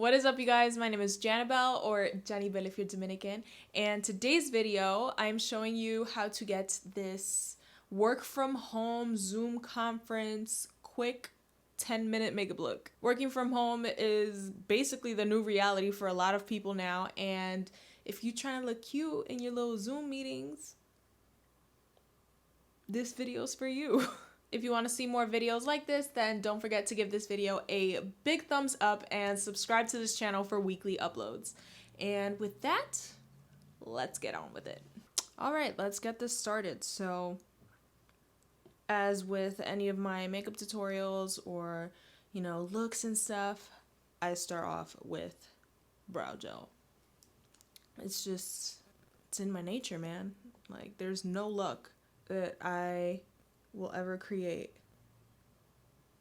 What is up, you guys? My name is Janabelle, or Janibel if you're Dominican, and today's video I'm showing you how to get this work from home Zoom conference quick 10-minute makeup look. Working from home is basically the new reality for a lot of people now, and if you're trying to look cute in your little Zoom meetings, this video's for you. If you want to see more videos like this, then don't forget to give this video a big thumbs up and subscribe to this channel for weekly uploads. And with that, let's get on with it. All right, let's get this started. So, as with any of my makeup tutorials or, looks and stuff, I start off with brow gel. It's in my nature, man. Like, there's no look that I will ever create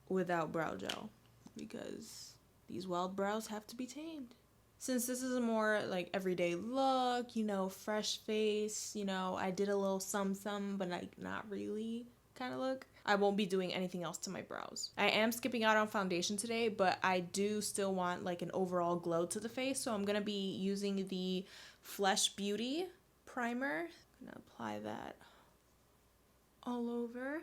without brow gel, because these wild brows have to be tamed. Since this is a more like everyday look, fresh face, I did a little some but like not really kind of look, I won't be doing anything else to my brows. I am skipping out on foundation today, but I do still want like an overall glow to the face, so I'm gonna be using the Flesh Beauty primer. I'm gonna apply that all over.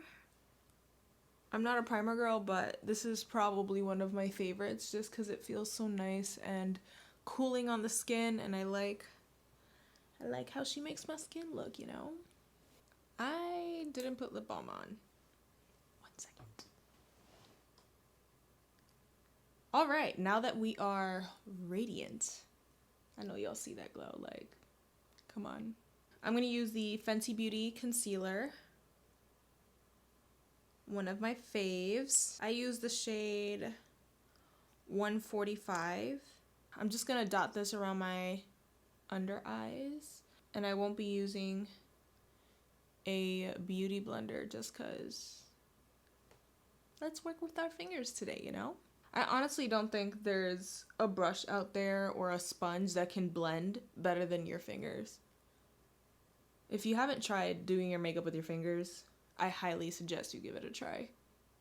I'm not a primer girl, but this is probably one of my favorites just because it feels so nice and cooling on the skin, and I like how she makes my skin look, I didn't put lip balm on. 1 second. Alright, now that we are radiant, I know y'all see that glow, like, come on. I'm going to use the Fenty Beauty concealer. One of my faves. I use the shade 145. I'm just gonna dot this around my under eyes, and I won't be using a beauty blender just cause let's work with our fingers today, I honestly don't think there's a brush out there or a sponge that can blend better than your fingers. If you haven't tried doing your makeup with your fingers, I highly suggest you give it a try.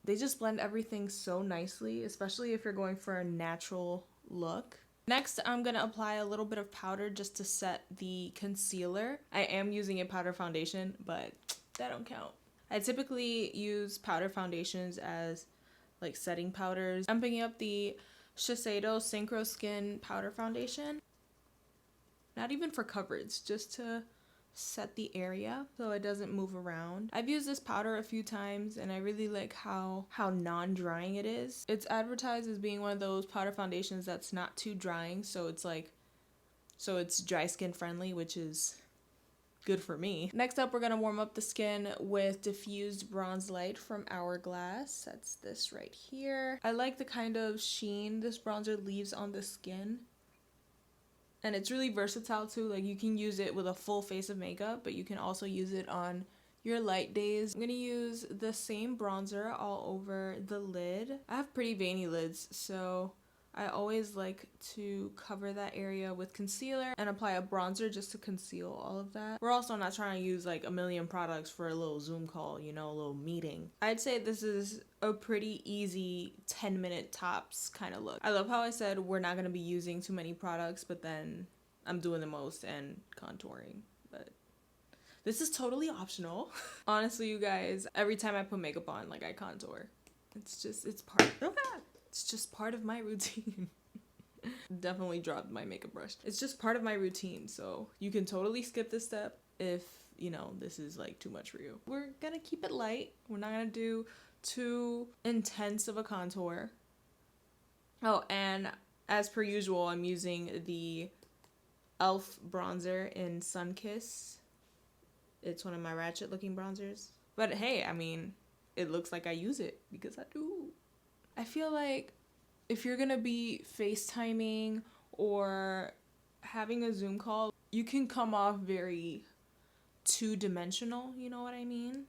They just blend everything so nicely, especially if you're going for a natural look. Next, I'm going to apply a little bit of powder just to set the concealer. I am using a powder foundation, but that don't count. I typically use powder foundations as like setting powders. I'm picking up the Shiseido Synchro Skin Powder Foundation. Not even for coverage, just to set the area so it doesn't move around. I've used this powder a few times and I really like how non-drying it is. It's advertised as being one of those powder foundations that's not too drying, so it's dry skin friendly, which is good for me. Next up, we're gonna warm up the skin with diffused bronze light from Hourglass. That's this right here. I like the kind of sheen this bronzer leaves on the skin. And it's really versatile too, like you can use it with a full face of makeup, but you can also use it on your light days. I'm gonna use the same bronzer all over the lid. I have pretty veiny lids, so I always like to cover that area with concealer and apply a bronzer just to conceal all of that. We're also not trying to use like a million products for a little Zoom call, a little meeting. I'd say this is a pretty easy 10-minute tops kind of look. I love how I said we're not going to be using too many products, but then I'm doing the most and contouring. But this is totally optional. Honestly, you guys, every time I put makeup on, like I contour. It's just part of my routine. Definitely dropped my makeup brush. It's just part of my routine, so you can totally skip this step if, this is like too much for you. We're gonna keep it light. We're not gonna do too intense of a contour. Oh, and as per usual, I'm using the e.l.f. bronzer in Sunkiss. It's one of my ratchet looking bronzers. But hey, it looks like I use it because I do. I feel like if you're gonna be FaceTiming or having a Zoom call, you can come off very two-dimensional, you know what I mean?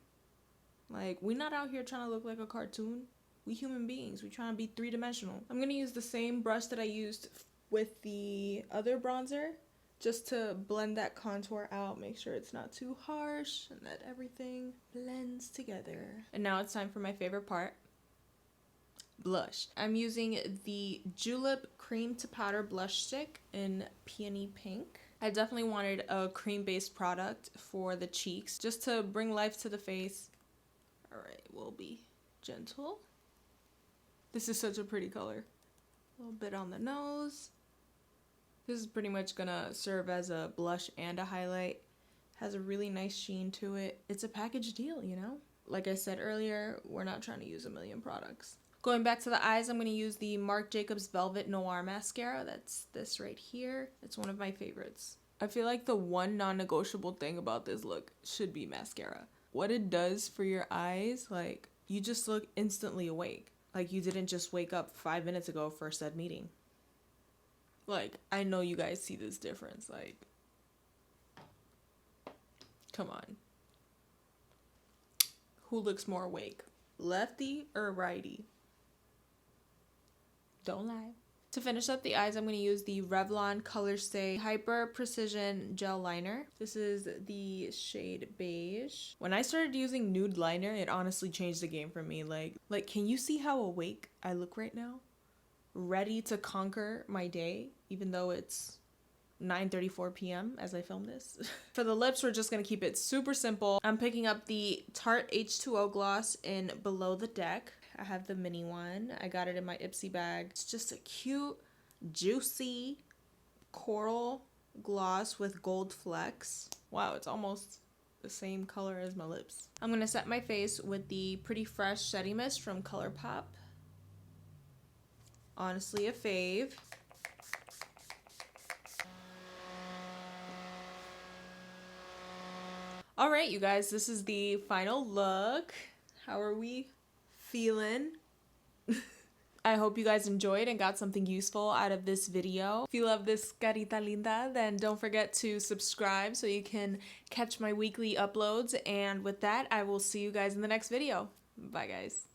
Like, we're not out here trying to look like a cartoon. We human beings, we trying to be three-dimensional. I'm gonna use the same brush that I used with the other bronzer just to blend that contour out, make sure it's not too harsh and that everything blends together. And now it's time for my favorite part. blush. I'm using the Julep Cream to Powder Blush Stick in Peony Pink. I definitely wanted a cream-based product for the cheeks just to bring life to the face. Alright, we'll be gentle. This is such a pretty color. A little bit on the nose. This is pretty much gonna serve as a blush and a highlight. Has a really nice sheen to it. It's a package deal, you know? Like I said earlier, we're not trying to use a million products. Going back to the eyes, I'm going to use the Marc Jacobs Velvet Noir Mascara. That's this right here. It's one of my favorites. I feel like the one non-negotiable thing about this look should be mascara. What it does for your eyes, like, you just look instantly awake. Like you didn't just wake up 5 minutes ago for said meeting. Like, I know you guys see this difference. Like, come on. Who looks more awake? Lefty or righty? Don't lie. To finish up the eyes, I'm going to use the Revlon Color Stay Hyper Precision Gel Liner. This is the shade Beige. When I started using nude liner, it honestly changed the game for me. Like, can you see how awake I look right now? Ready to conquer my day, even though it's 9:34 p.m. as I film this. For the lips, we're just going to keep it super simple. I'm picking up the Tarte H2O gloss in Below the Deck. I have the mini one. I got it in my Ipsy bag. It's just a cute, juicy coral gloss with gold flecks. Wow, it's almost the same color as my lips. I'm going to set my face with the Pretty Fresh Setting Mist from ColourPop. Honestly, a fave. All right, you guys, this is the final look. How are we feeling? I hope you guys enjoyed and got something useful out of this video. If you love this carita linda, then don't forget to subscribe so you can catch my weekly uploads. And with that, I will see you guys in the next video. Bye, guys.